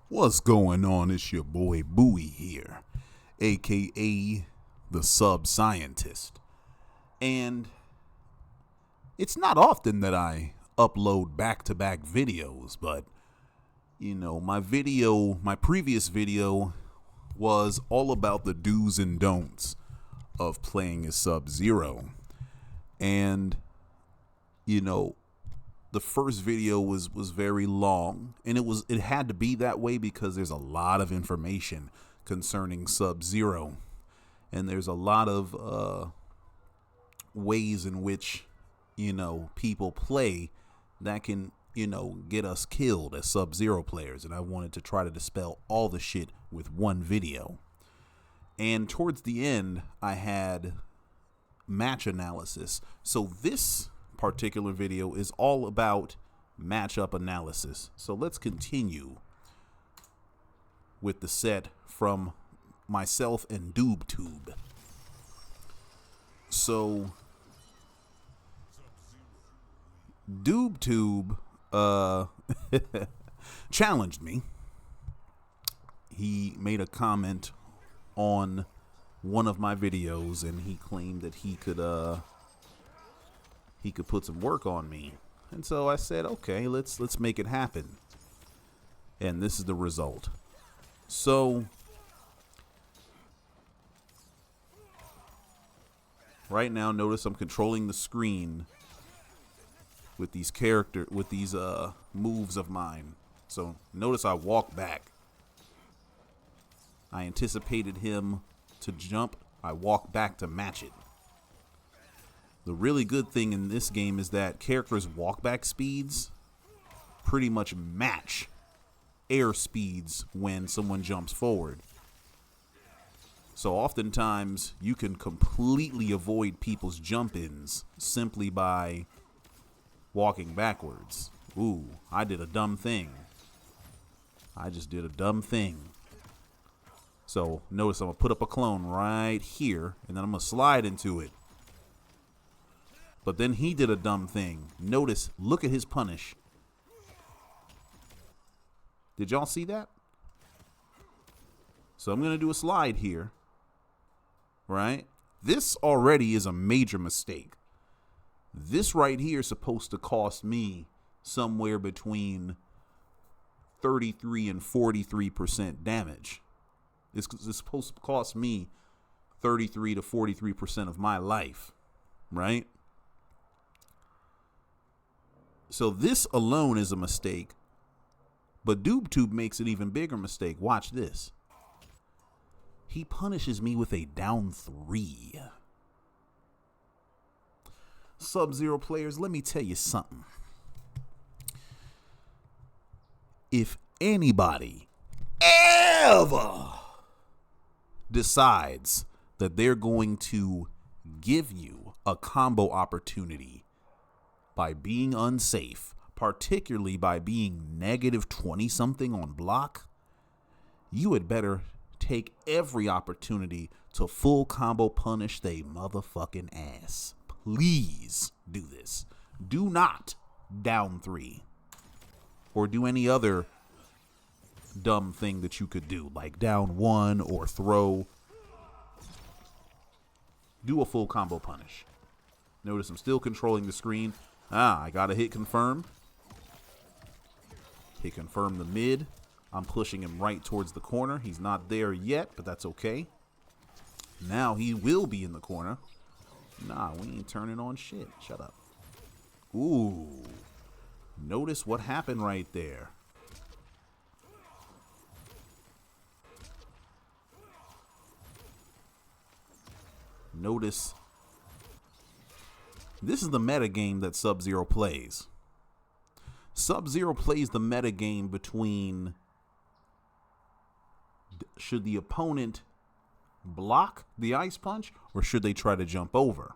What's going on? It's your boy Bowie here, aka the Sub Scientist. And it's not often that I upload back-to-back videos, but my previous video was all about the do's and don'ts of playing as Sub-Zero. And the first video was very long, and it had to be that way because there's a lot of information concerning Sub-Zero, and there's a lot of ways in which people play that can get us killed as Sub-Zero players, and I wanted to try to dispel all the shit with one video. And towards the end, I had match analysis. So this particular video is all about matchup analysis. So let's continue with the set from myself and DoobTube. So DoobTube challenged me. He made a comment on one of my videos, and he claimed that he could put some work on me. And so I said, okay, let's make it happen. And this is the result. So right now, notice I'm controlling the screen with these moves of mine. So notice I walk back. I anticipated him to jump. I walk back to match it. The really good thing in this game is that characters' walkback speeds pretty much match air speeds when someone jumps forward. So oftentimes you can completely avoid people's jump-ins simply by walking backwards. Ooh, I did a dumb thing. I just did a dumb thing. So notice I'm going to put up a clone right here, and then I'm going to slide into it. But then he did a dumb thing. Notice, look at his punish. Did y'all see that? So I'm going to do a slide here. Right? This already is a major mistake. This right here is supposed to cost me somewhere between 33 and 43% damage. It's supposed to cost me 33 to 43% of my life. Right? So this alone is a mistake, but DoobTube makes an even bigger mistake. Watch this. He punishes me with a down 3. Sub-Zero players, let me tell you something. If anybody ever decides that they're going to give you a combo opportunity by being unsafe, particularly by being negative 20-something on block, you had better take every opportunity to full combo punish they motherfucking ass. Please do this. Do not down 3 or do any other dumb thing that you could do, like down 1 or throw. Do a full combo punish. Notice I'm still controlling the screen. I gotta hit confirm. Hit confirm the mid. I'm pushing him right towards the corner. He's not there yet, but that's okay. Now he will be in the corner. Nah, we ain't turning on shit. Shut up. Ooh. Notice what happened right there. Notice. This is the meta game that Sub-Zero plays. Sub-Zero plays the meta game between should the opponent block the ice punch or should they try to jump over.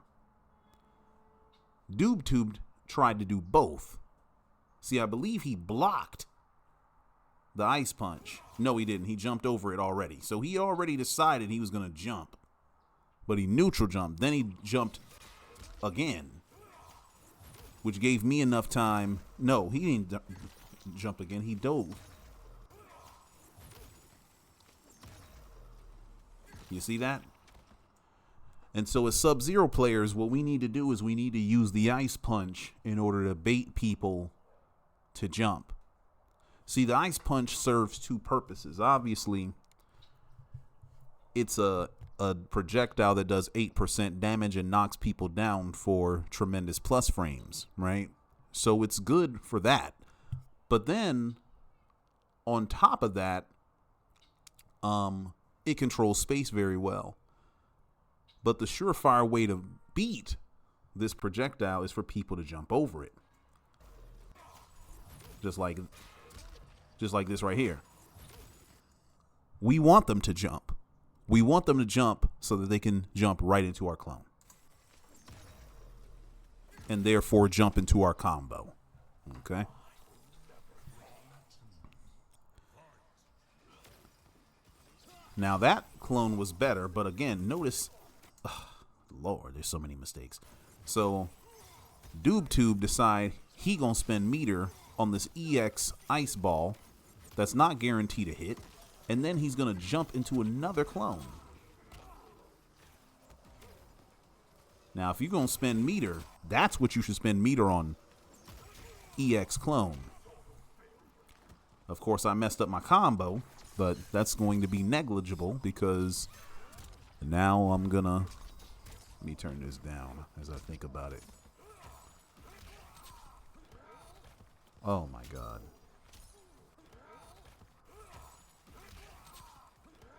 DoobTube tried to do both. See, I believe he blocked the ice punch. No, he didn't. He jumped over it already. So he already decided he was going to jump. But he neutral jumped. Then he jumped again, which gave me enough time. No, he didn't jump again. He dove. You see that? And so as Sub-Zero players, what we need to do is we need to use the ice punch in order to bait people to jump. See, the ice punch serves two purposes. Obviously, it's a projectile that does 8% damage and knocks people down for tremendous plus frames, right? So it's good for that. But then, on top of that, it controls space very well. But the surefire way to beat this projectile is for people to jump over it. Just like this right here. We want them to jump. We want them to jump so that they can jump right into our clone. And therefore jump into our combo. Okay? Now that clone was better, but again, notice... Lord, there's so many mistakes. So, DoobTube decide he gonna spend meter on this EX ice ball that's not guaranteed to hit, and then he's gonna jump into another clone. Now, if you're gonna spend meter, that's what you should spend meter on. EX clone. Of course, I messed up my combo, but that's going to be negligible because now I'm gonna... Let me turn this down as I think about it. Oh my God.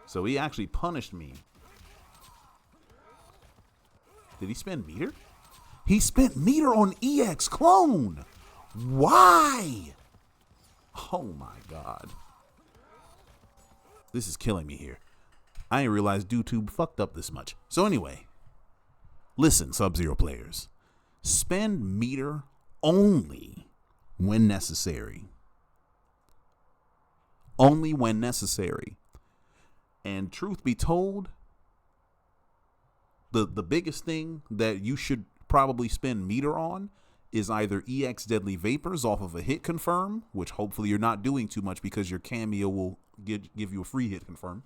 So he actually punished me. Did he spend meter? He spent meter on EX clone. Why? Oh my God. This is killing me here. I didn't realize DoobTube fucked up this much. So anyway, listen, Sub-Zero players. Spend meter only when necessary. Only when necessary. And truth be told, the biggest thing that you should probably spend meter on is either EX Deadly Vapors off of a hit confirm, which hopefully you're not doing too much because your cameo will give you a free hit confirm,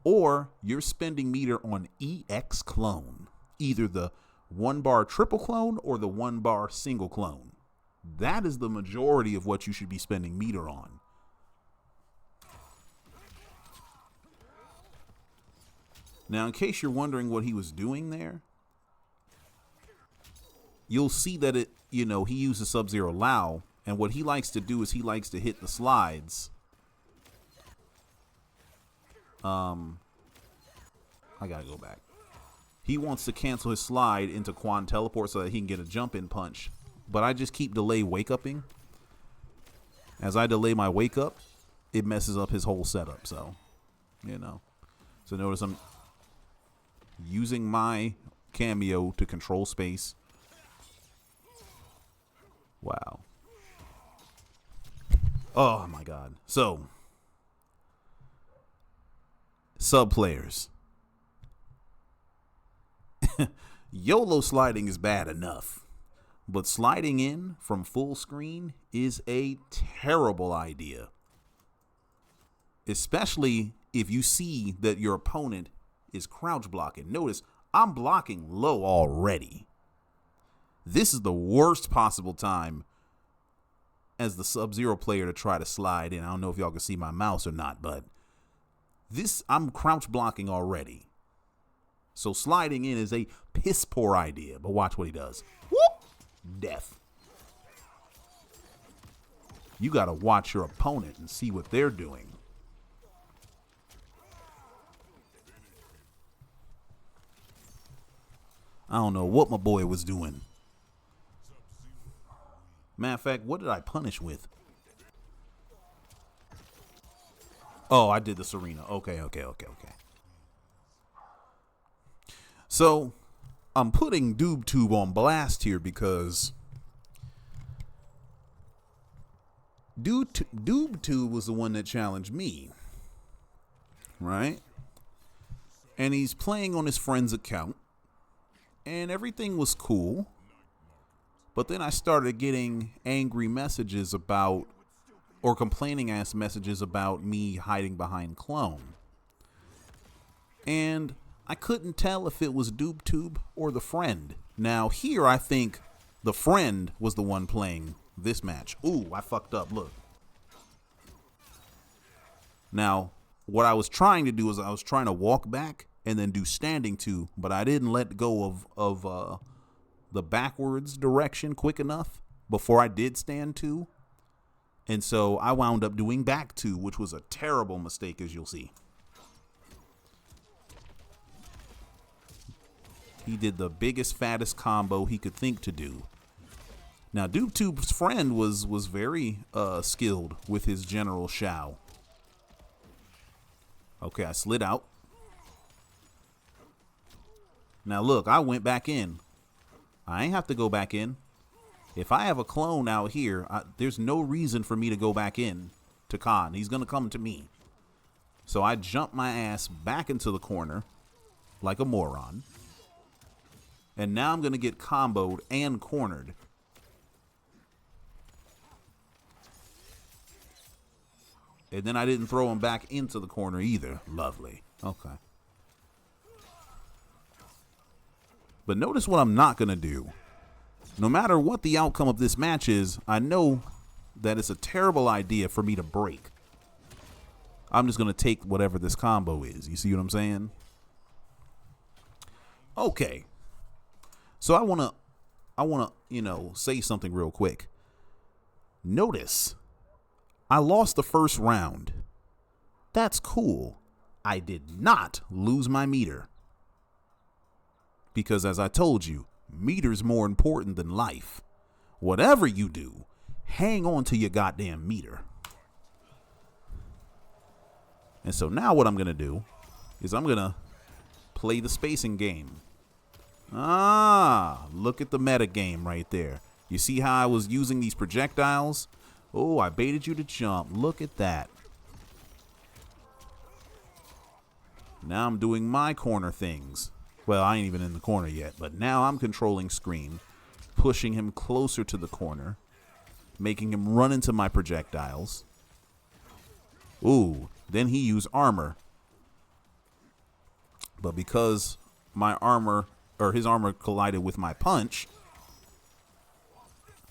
or you're spending meter on EX clone, either the 1-bar triple clone or the 1-bar single clone. That is the majority of what you should be spending meter on. Now, in case you're wondering what he was doing there, you'll see that he uses Sub-Zero Lao, and what he likes to do is he likes to hit the slides. I gotta go back. He wants to cancel his slide into Quan Teleport so that he can get a jump-in punch. But I just keep delay wake-upping. As I delay my wake-up, it messes up his whole setup, so, So notice I'm using my cameo to control space. Wow. Oh my God. So, sub players. YOLO sliding is bad enough, but sliding in from full screen is a terrible idea. Especially if you see that your opponent is crouch blocking. Notice I'm blocking low already. This is the worst possible time as the Sub-Zero player to try to slide in. I don't know if y'all can see my mouse or not, but I'm crouch blocking already. So sliding in is a piss poor idea, but watch what he does. Whoop! Death. You got to watch your opponent and see what they're doing. I don't know what my boy was doing. Matter of fact, what did I punish with? Oh, I did the Serena. Okay. So, I'm putting DoobTube on blast here because DoobTube was the one that challenged me, right? And he's playing on his friend's account, and everything was cool. But then I started getting angry messages about, or complaining ass messages about me hiding behind clone. And I couldn't tell if it was DoobTube or the friend. Now here I think the friend was the one playing this match. Ooh, I fucked up, look. Now, what I was trying to do is I was trying to walk back and then do standing two, but I didn't let go of the backwards direction quick enough before I did stand two. And so I wound up doing back two, which was a terrible mistake, as you'll see. He did the biggest, fattest combo he could think to do. Now, DoobTube's friend was very skilled with his General Shao. Okay, I slid out. Now, look, I went back in. I ain't have to go back in. If I have a clone out here, there's no reason for me to go back in to Khan. He's going to come to me. So I jumped my ass back into the corner like a moron. And now I'm going to get comboed and cornered. And then I didn't throw him back into the corner either. Lovely. Okay. But notice what I'm not going to do. No matter what the outcome of this match is, I know that it's a terrible idea for me to break. I'm just going to take whatever this combo is. You see what I'm saying? Okay. So I want to, say something real quick. Notice, I lost the first round. That's cool. I did not lose my meter. Because as I told you, meter's more important than life. Whatever you do, hang on to your goddamn meter. And so now what I'm going to do is I'm going to play the spacing game. Ah, look at the meta game right there. You see how I was using these projectiles? Oh, I baited you to jump. Look at that. Now I'm doing my corner things. Well, I ain't even in the corner yet, but now I'm controlling screen, pushing him closer to the corner, making him run into my projectiles. Ooh, then he used armor. But because my armor, or his armor collided with my punch,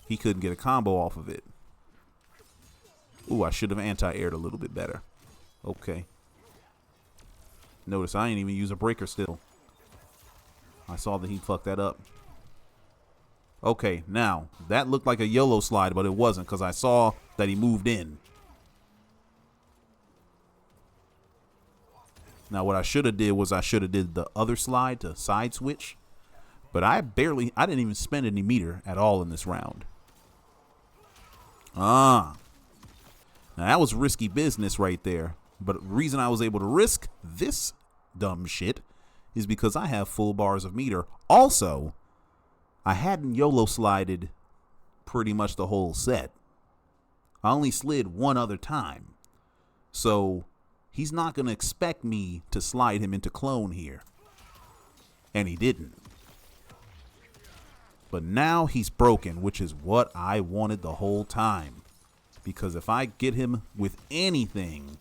he couldn't get a combo off of it. Ooh, I should have anti-aired a little bit better. Okay. Notice I ain't even use a breaker still. I saw that he fucked that up. Okay, now, that looked like a YOLO slide, but it wasn't because I saw that he moved in. Now, what I should have did was I should have did the other slide to side switch. But I didn't even spend any meter at all in this round. Ah. Now, that was risky business right there. But the reason I was able to risk this dumb shit is because I have full bars of meter. Also, I hadn't YOLO slided pretty much the whole set. I only slid one other time. So he's not going to expect me to slide him into clone here. And he didn't. But now he's broken, which is what I wanted the whole time. Because if I get him with anything,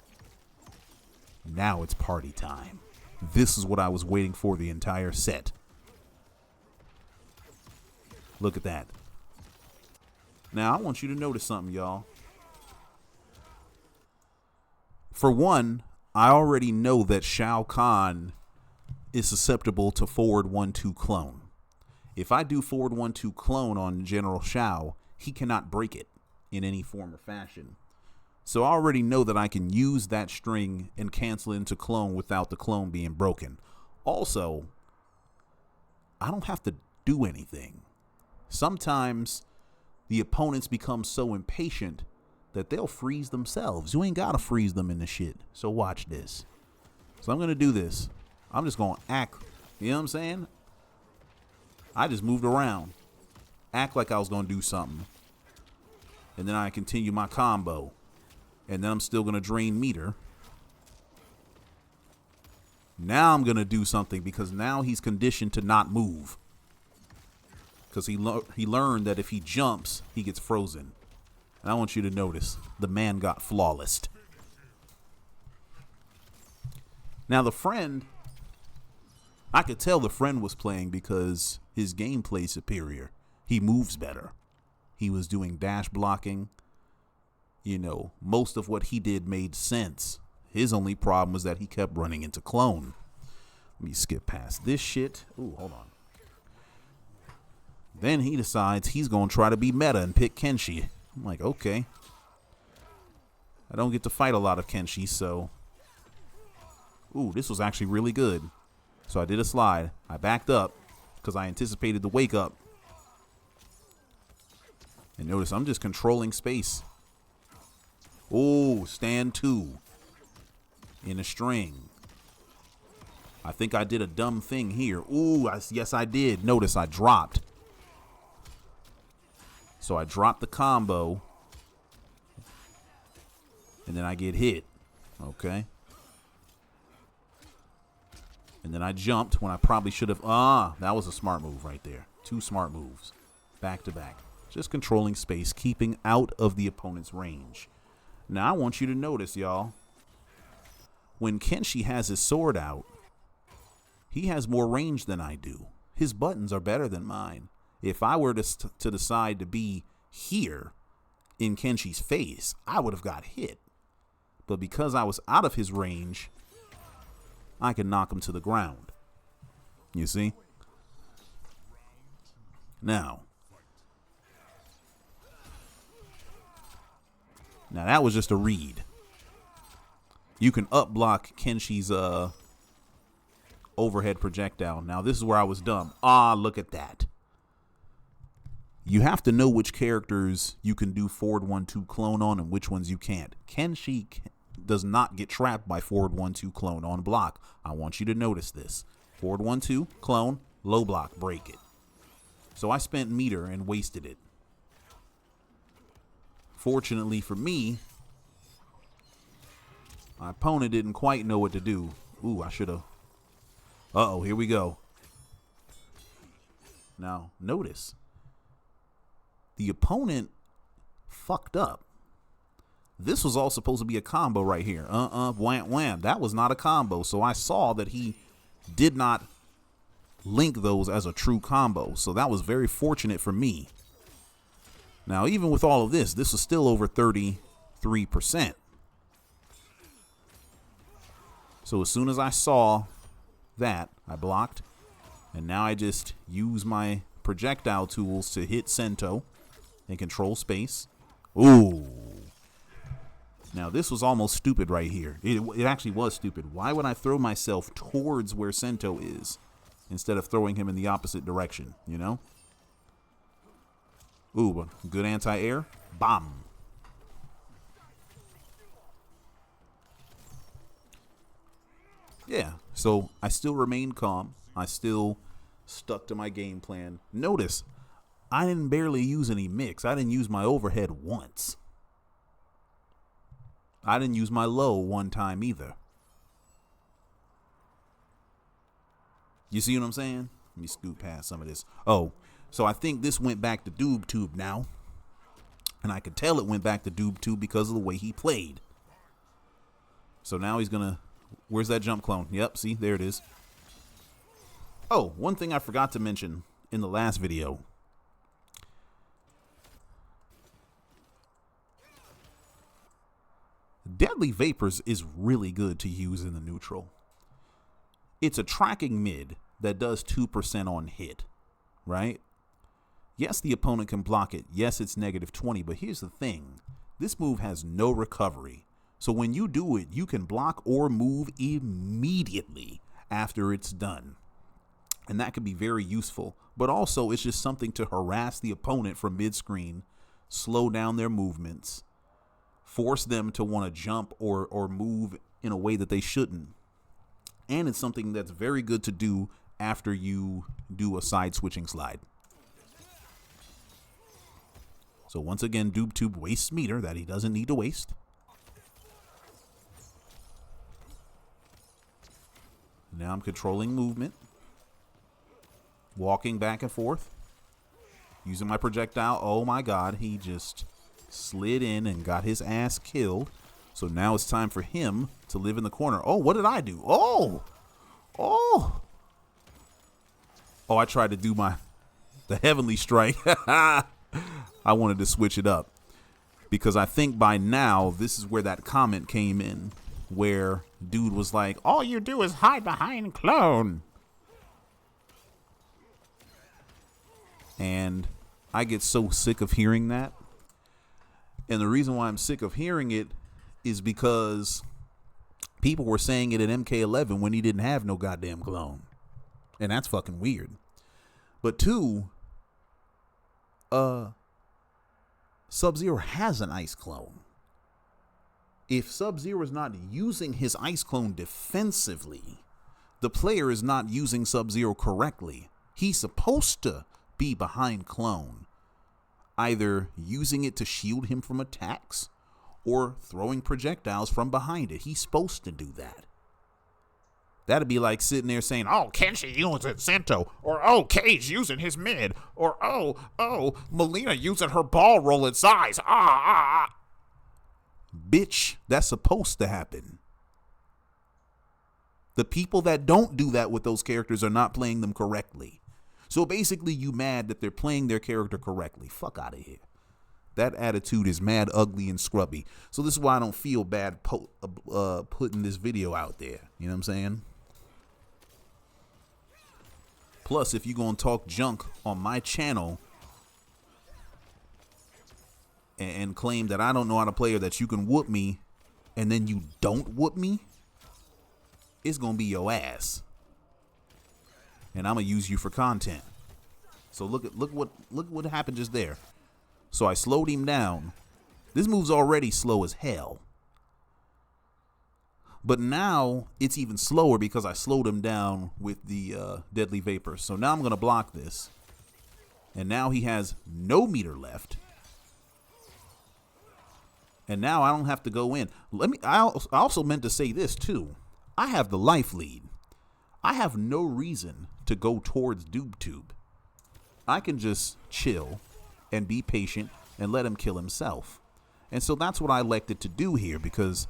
now it's party time. This is what I was waiting for the entire set. Look at that. Now, I want you to notice something, y'all. For one, I already know that Shao Kahn is susceptible to forward 1-2 clone. If I do forward 1-2 clone on General Shao, he cannot break it in any form or fashion. So I already know that I can use that string and cancel it into clone without the clone being broken. Also, I don't have to do anything. Sometimes the opponents become so impatient that they'll freeze themselves. You ain't gotta freeze them in the shit. So watch this. So I'm gonna do this. I'm just gonna act, you know what I'm saying? I just moved around. Act like I was gonna do something. And then I continue my combo. And then I'm still going to drain meter. Now I'm going to do something because now he's conditioned to not move. Because he learned that if he jumps, he gets frozen. And I want you to notice, the man got flawless. Now the friend I could tell the friend was playing because his gameplay is superior. He moves better. He was doing dash blocking. You know, most of what he did made sense. His only problem was that he kept running into clone. Let me skip past this shit. Ooh, hold on. Then he decides he's going to try to be meta and pick Kenshi. I'm like, okay. I don't get to fight a lot of Kenshi, so. Ooh, this was actually really good. So I did a slide. I backed up because I anticipated the wake up. And notice I'm just controlling space. Ooh, stand 2 in a string. I think I did a dumb thing here. Ooh, yes, I did. Notice I dropped. So I dropped the combo. And then I get hit. Okay. And then I jumped when I probably should have. That was a smart move right there. 2 smart moves. Back to back. Just controlling space, keeping out of the opponent's range. Now I want you to notice, y'all. When Kenshi has his sword out, he has more range than I do. His buttons are better than mine. If I were to decide to be here in Kenshi's face, I would have got hit. But because I was out of his range, I can knock him to the ground. You see? Now that was just a read. You can up block Kenshi's overhead projectile. Now this is where I was dumb. Look at that. You have to know which characters you can do forward 1-2 clone on and which ones you can't. Kenshi does not get trapped by forward 1-2 clone on block. I want you to notice this. Forward 1-2 clone, low block, break it. So I spent meter and wasted it. Fortunately for me, my opponent didn't quite know what to do. Ooh, I should have. Uh-oh, here we go. Now, notice. The opponent fucked up. This was all supposed to be a combo right here. Wham, wham. That was not a combo. So I saw that he did not link those as a true combo. So that was very fortunate for me. Now, even with all of this, this was still over 33%. So as soon as I saw that, I blocked. And now I just use my projectile tools to hit Sento and control space. Ooh. Now, this was almost stupid right here. It actually was stupid. Why would I throw myself towards where Sento is instead of throwing him in the opposite direction, you know? Ooh, good anti-air. Bomb. Yeah, so I still remained calm. I still stuck to my game plan. Notice, I didn't barely use any mix. I didn't use my overhead once. I didn't use my low one time either. You see what I'm saying? Let me scoot past some of this. Oh, so I think this went back to DoobTube now. And I could tell it went back to DoobTube because of the way he played. So now he's going to... Where's that jump clone? Yep, see, there it is. Oh, one thing I forgot to mention in the last video. Deadly Vapors is really good to use in the neutral. It's a tracking mid that does 2% on hit, right? Yes, the opponent can block it. Yes, it's -20, but here's the thing. This move has no recovery. So when you do it, you can block or move immediately after it's done. And that can be very useful. But also, it's just something to harass the opponent from mid-screen, slow down their movements, force them to want to jump or move in a way that they shouldn't. And it's something that's very good to do after you do a side switching slide. So once again, DoobTube wastes meter that he doesn't need to waste. Now I'm controlling movement. Walking back and forth. Using my projectile. Oh my god, he just slid in and got his ass killed. So now it's time for him to live in the corner. Oh, what did I do? Oh! Oh, I tried to do the Heavenly Strike. I wanted to switch it up because I think by now this is where that comment came in where dude was like, all you do is hide behind clone. And I get so sick of hearing that. And the reason why I'm sick of hearing it is because people were saying it in MK11 when he didn't have no goddamn clone. And that's fucking weird. But two, Sub-Zero has an ice clone. If Sub-Zero is not using his ice clone defensively, the player is not using Sub-Zero correctly. He's supposed to be behind clone, either using it to shield him from attacks or throwing projectiles from behind it. He's supposed to do that. That'd be like sitting there saying, oh, Kenshi using Sento, or oh, Cage using his mid, or oh, Melina using her ball rolling size. Bitch, that's supposed to happen. The people that don't do that with those characters are not playing them correctly. So basically you mad that they're playing their character correctly. Fuck out of here. That attitude is mad ugly and scrubby. So this is why I don't feel bad putting this video out there. You know what I'm saying? Plus, if you're going to talk junk on my channel and claim that I don't know how to play or that you can whoop me and then you don't whoop me, it's going to be your ass. And I'm going to use you for content. So look what happened just there. So I slowed him down. This move's already slow as hell. But now it's even slower because I slowed him down with the Deadly Vapor. So now I'm going to block this. And now he has no meter left. And now I don't have to go in. I also meant to say this too. I have the life lead. I have no reason to go towards DoobTube. I can just chill and be patient and let him kill himself. And so that's what I elected to do here because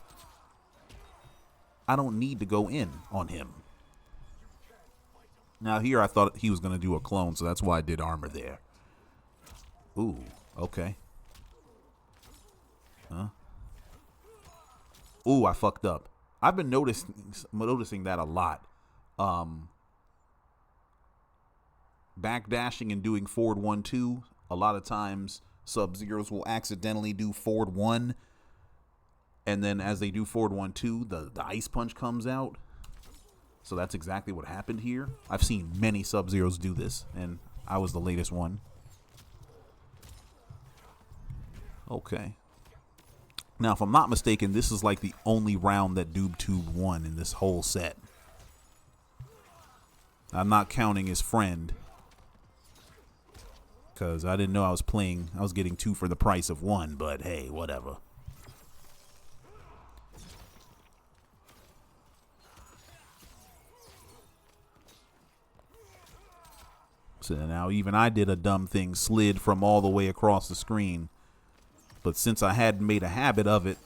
I don't need to go in on him. Now here I thought he was going to do a clone, so that's why I did armor there. Ooh, okay. Huh? Ooh, I fucked up. I've been noticing that a lot. Backdashing and doing forward 1-2. A lot of times Sub-Zeros will accidentally do forward 1. And then as they do forward 1-2, the ice punch comes out. So that's exactly what happened here. I've seen many Sub-Zeros do this, and I was the latest one. Okay. Now, if I'm not mistaken, this is like the only round that DoobTube won in this whole set. I'm not counting his friend, because I didn't know I was getting 2 for the price of 1, but hey, whatever. So now even I did a dumb thing, slid from all the way across the screen. But since I hadn't made a habit of it,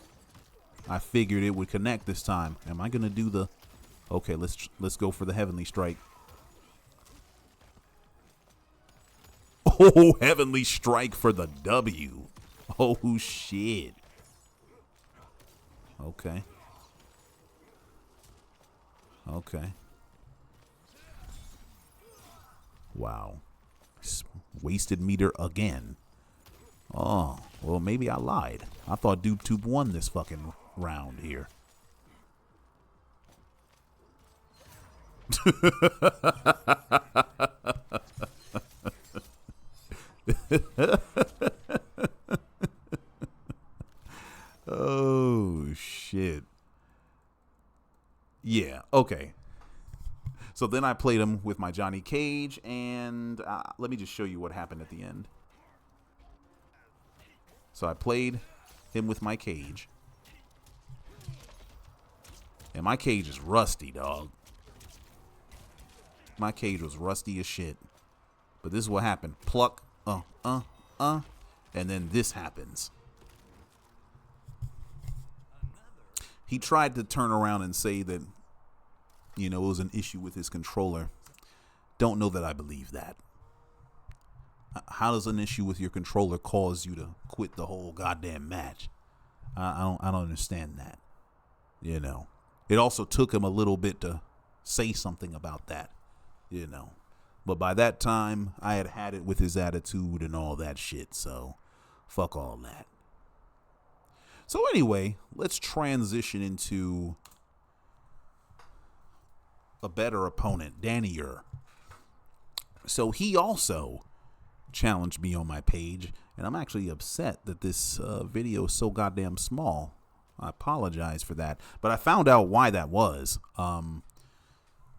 I figured it would connect this time. Am I going to do the... Okay, let's go for the Heavenly Strike. Oh, Heavenly Strike for the W. Oh, shit. Okay. Okay. Wow. Wasted meter again. Oh, well, maybe I lied. I thought DoobTube won this fucking round here. Oh, shit. Yeah, okay. So then I played him with my Johnny Cage, and let me just show you what happened at the end. So I played him with my Cage. And my Cage is rusty, dog. My Cage was rusty as shit. But this is what happened. Pluck, and then this happens. He tried to turn around and say that, you know, it was an issue with his controller. don't know that I believe that. How does an issue with your controller cause you to quit the whole goddamn match? I don't understand that. You know, it also took him a little bit to say something about that, you know, but by that time I had it with his attitude and all that shit. So fuck all that. So anyway, let's transition into a better opponent, Danier. So he also challenged me on my page, and I'm actually upset that this video is so goddamn small. I apologize for that, but I found out why that was.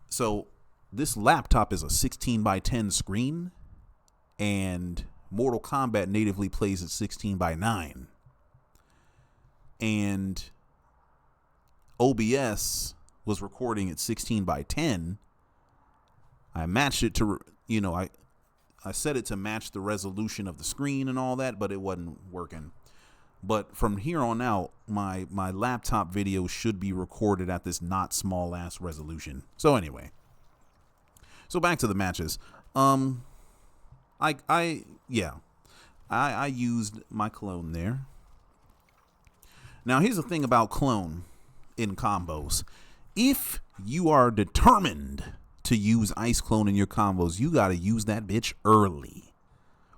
So this laptop is a 16:10 screen, and Mortal Kombat natively plays at 16:9, and OBS was recording at 16:10. I matched it to, you know, I set it to match the resolution of the screen and all that, but it wasn't working. But from here on out, my laptop video should be recorded at this not small ass resolution. So anyway, so back to the matches. I used my clone there. Now here's the thing about clone in combos. If you are determined to use Ice Clone in your combos, you got to use that bitch early.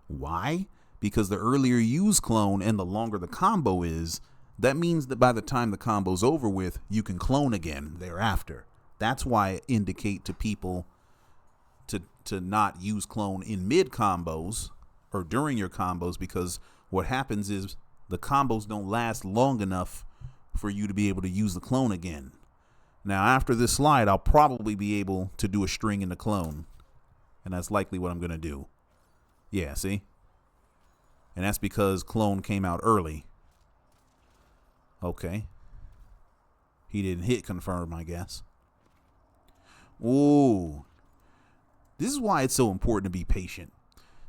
Why? Because the earlier you use clone and the longer the combo is, that means that by the time the combo's over with, you can clone again thereafter. That's why I indicate to people to not use clone in mid combos or during your combos, because what happens is the combos don't last long enough for you to be able to use the clone again. Now, after this slide, I'll probably be able to do a string in the clone. And that's likely what I'm going to do. Yeah, see? And that's because clone came out early. Okay. He didn't hit confirm, I guess. Ooh. This is why it's so important to be patient.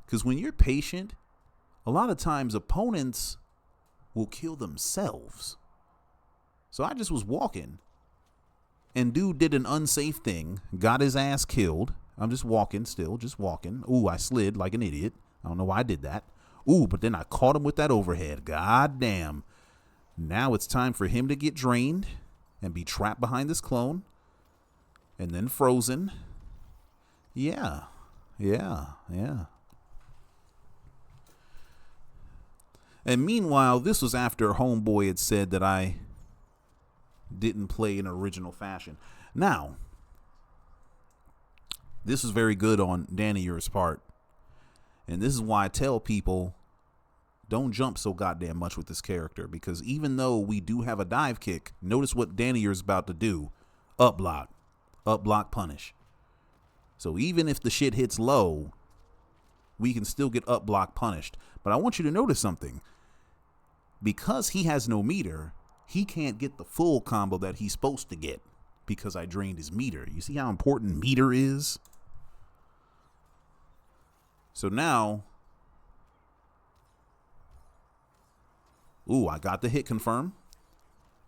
Because when you're patient, a lot of times opponents will kill themselves. So I just was walking. And dude did an unsafe thing, got his ass killed. I'm just walking still, just walking. Ooh, I slid like an idiot. I don't know why I did that. Ooh, but then I caught him with that overhead. God damn. Now it's time for him to get drained and be trapped behind this clone. And then frozen. Yeah. And meanwhile, this was after Homeboy had said that I didn't play in original fashion. Now, this is very good on Danier's part. And this is why I tell people, don't jump so goddamn much with this character. Because even though we do have a dive kick, notice what Danier's about to do. Up block, punish. So even if the shit hits low, we can still get up block punished. But I want you to notice something. Because he has no meter, he can't get the full combo that he's supposed to get because I drained his meter. You see how important meter is? So now, ooh, I got the hit confirm.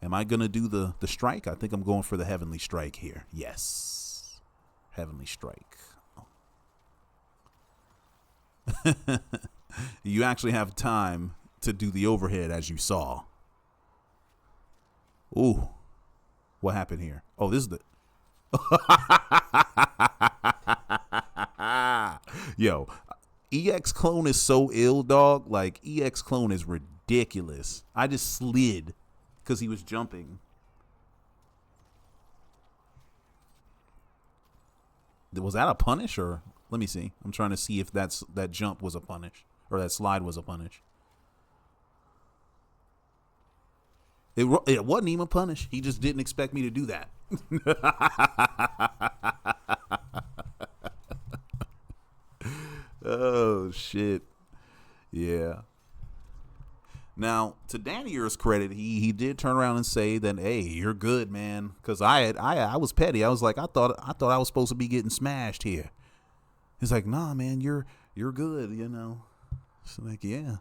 Am I going to do the strike? I think I'm going for the Heavenly Strike here. Yes. Heavenly Strike. You actually have time to do the overhead, as you saw. Ooh, what happened here? Oh, this is the... Yo, EX Clone is so ill, dog. Like, EX Clone is ridiculous. I just slid because he was jumping. Was that a punish, or... Let me see. I'm trying to see if that jump was a punish, or that slide was a punish. It wasn't even a punish. He just didn't expect me to do that. Oh, shit. Yeah. Now, to Danier's credit, he did turn around and say that, hey, you're good, man. Because I was petty. I was like, I thought I was supposed to be getting smashed here. He's like, nah, man, you're good, you know. It's like, yeah.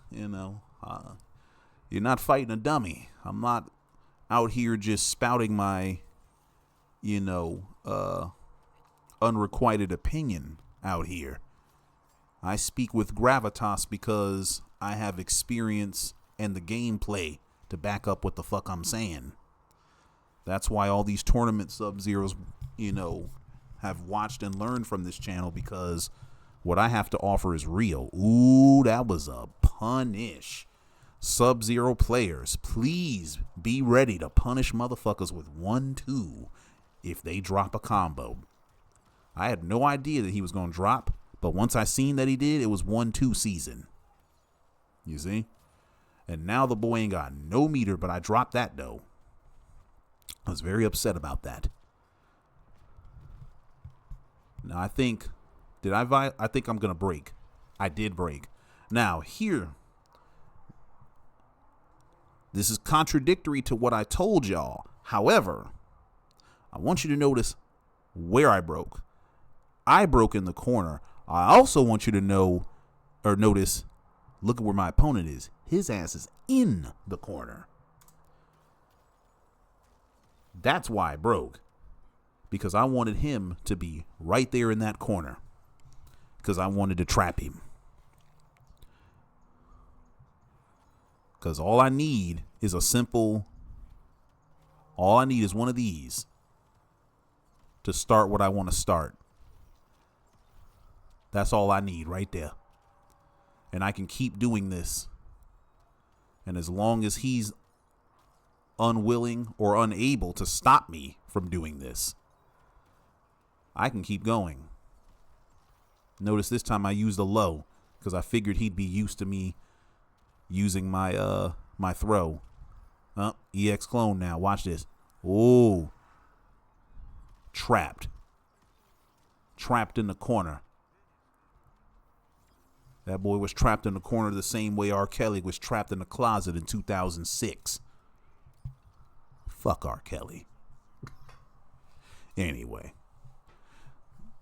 You know, you're not fighting a dummy. I'm not out here just spouting my you know, unrequited opinion out here. I speak with gravitas because I have experience and the gameplay to back up what the fuck I'm saying. That's why all these tournament Sub-Zeros, you know, have watched and learned from this channel, because what I have to offer is real. Ooh, that was a punish. Sub-Zero players, please be ready to punish motherfuckers with 1-2 if they drop a combo. I had no idea that he was going to drop, but once I seen that he did, it was 1-2 season. You see? And now the boy ain't got no meter, but I dropped that though. I was very upset about that. Now I think, I think I'm going to break. I did break. Now here, this is contradictory to what I told y'all. However, I want you to notice where I broke. I broke in the corner. I also want you to know, or notice, look at where my opponent is. His ass is in the corner. That's why I broke. Because I wanted him to be right there in that corner. Because I wanted to trap him. Because all I need is all I need is one of these to start what I want to start. That's all I need right there. And I can keep doing this. And as long as he's unwilling or unable to stop me from doing this, I can keep going. Notice this time I used a low because I figured he'd be used to me using my my throw. EX clone now. Watch this. Oh. Trapped. Trapped in the corner. That boy was trapped in the corner the same way R. Kelly was trapped in the closet in 2006. Fuck R. Kelly. Anyway.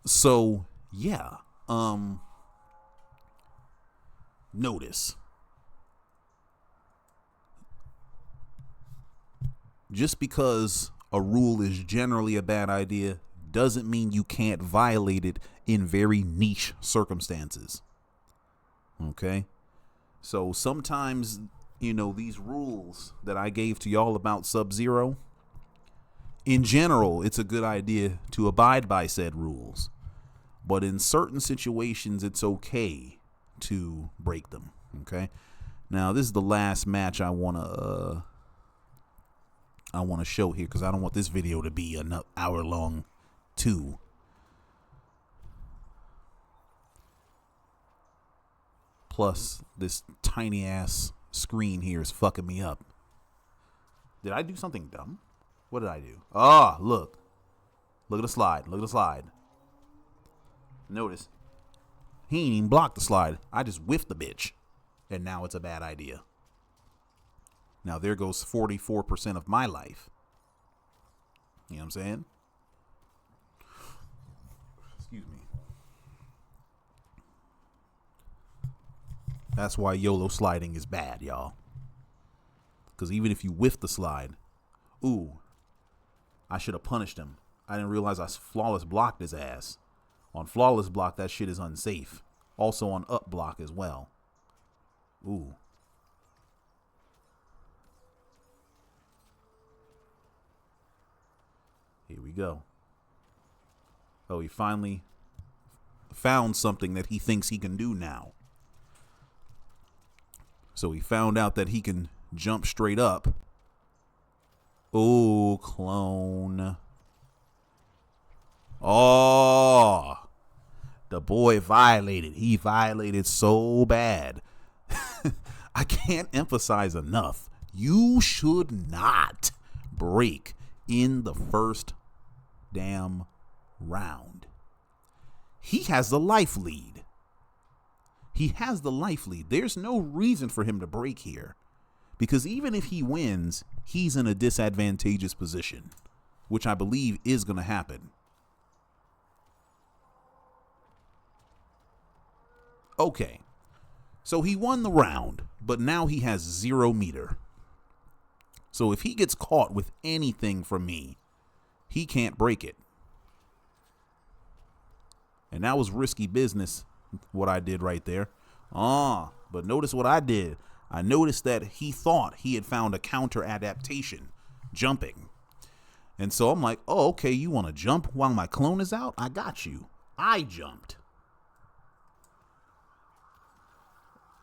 So, yeah. Notice. Just because a rule is generally a bad idea doesn't mean you can't violate it in very niche circumstances. Okay? So sometimes, you know, these rules that I gave to y'all about Sub-Zero, in general, it's a good idea to abide by said rules. But in certain situations, it's okay to break them. Okay? Now, this is the last match I want to show here, because I don't want this video to be an hour long too. Plus, this tiny ass screen here is fucking me up. Did I do something dumb? What did I do? Ah, look. Look at the slide. Look at the slide. Notice, he ain't even blocked the slide. I just whiffed the bitch. And now it's a bad idea. Now there goes 44% of my life. You know what I'm saying? Excuse me. That's why YOLO sliding is bad, y'all. Because even if you whiff the slide, ooh, I should have punished him. I didn't realize I flawless blocked his ass. On flawless block, that shit is unsafe. Also on up block as well. Ooh. Here we go. Oh, he finally found something that he thinks he can do now. So he found out that he can jump straight up. Oh, clone. Oh, the boy violated. He violated so bad. I can't emphasize enough. You should not break in the first damn round. He has the life lead. He has the life lead. There's no reason for him to break here, because even if he wins, he's in a disadvantageous position, which I believe is going to happen. Okay, so he won the round, but now he has 0 meter. So if he gets caught with anything from me, he can't break it. And that was risky business, what I did right there. But notice what I did. I noticed that he thought he had found a counter adaptation, jumping. And so I'm like, oh, okay, you want to jump while my clone is out? I got you. I jumped.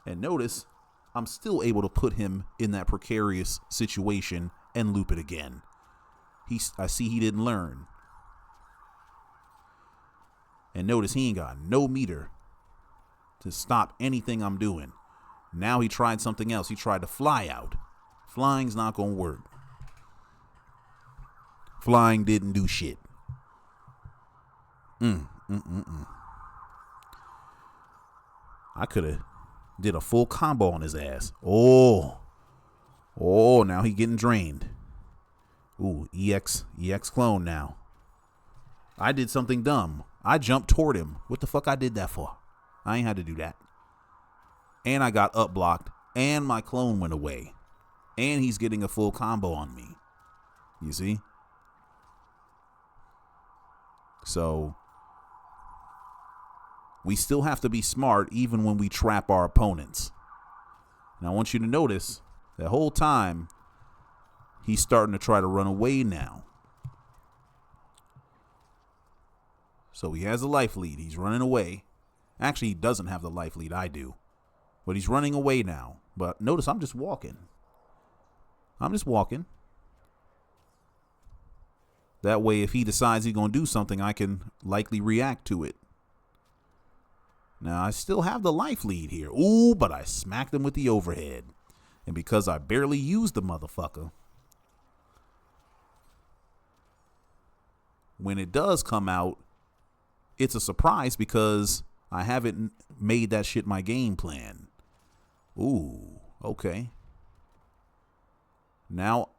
And notice, I'm still able to put him in that precarious situation and loop it again. I see he didn't learn. And notice he ain't got no meter to stop anything I'm doing. Now he tried something else. He tried to fly out. Flying's not going to work. Flying didn't do shit. I could have did a full combo on his ass. Oh, now he getting drained. Ooh, EX clone now. I did something dumb. I jumped toward him. What the fuck I did that for? I ain't had to do that. And I got up blocked, and my clone went away. And he's getting a full combo on me. You see? So, we still have to be smart even when we trap our opponents. Now, I want you to notice that whole time, he's starting to try to run away now. So he has a life lead. He's running away. Actually, he doesn't have the life lead. I do. But he's running away now. But notice I'm just walking. That way, if he decides he's going to do something, I can likely react to it. Now, I still have the life lead here. Ooh, but I smacked him with the overhead. And because I barely used the motherfucker, when it does come out, it's a surprise because I haven't made that shit my game plan. Ooh, okay. Now,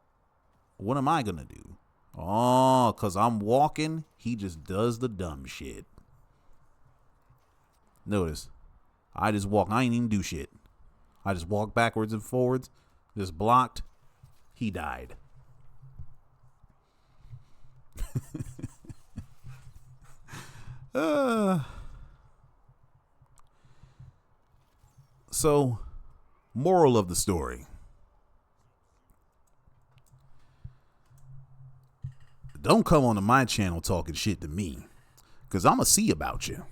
what am I going to do? Oh, because I'm walking, he just does the dumb shit. Notice, I just walk. I ain't even do shit. I just walk backwards and forwards, just blocked. He died. So, moral of the story. Don't come onto my channel talking shit to me, because I'm going to see about you.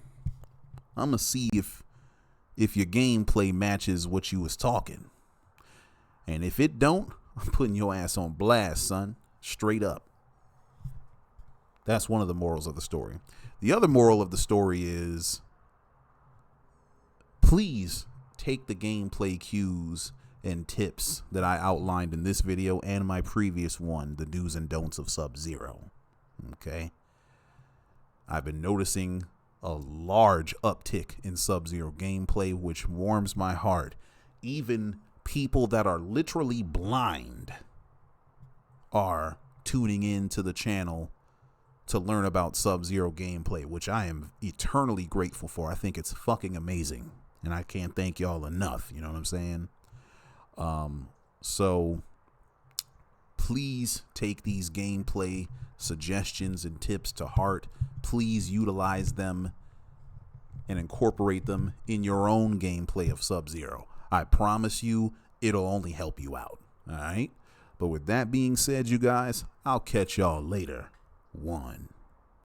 I'm going to see if your gameplay matches what you was talking. And if it don't, I'm putting your ass on blast, son. Straight up. That's one of the morals of the story. The other moral of the story is, please take the gameplay cues and tips that I outlined in this video and my previous one, the do's and don'ts of Sub-Zero. Okay? I've been noticing a large uptick in Sub-Zero gameplay, which warms my heart. Even people that are literally blind are tuning in to the channel to learn about Sub-Zero gameplay, which I am eternally grateful for. I think it's fucking amazing, and I can't thank y'all enough. You know what I'm saying? So please take these gameplay suggestions and tips to heart. Please utilize them and incorporate them in your own gameplay of Sub-Zero. I promise you, it'll only help you out. All right. But with that being said, you guys, I'll catch y'all later. One.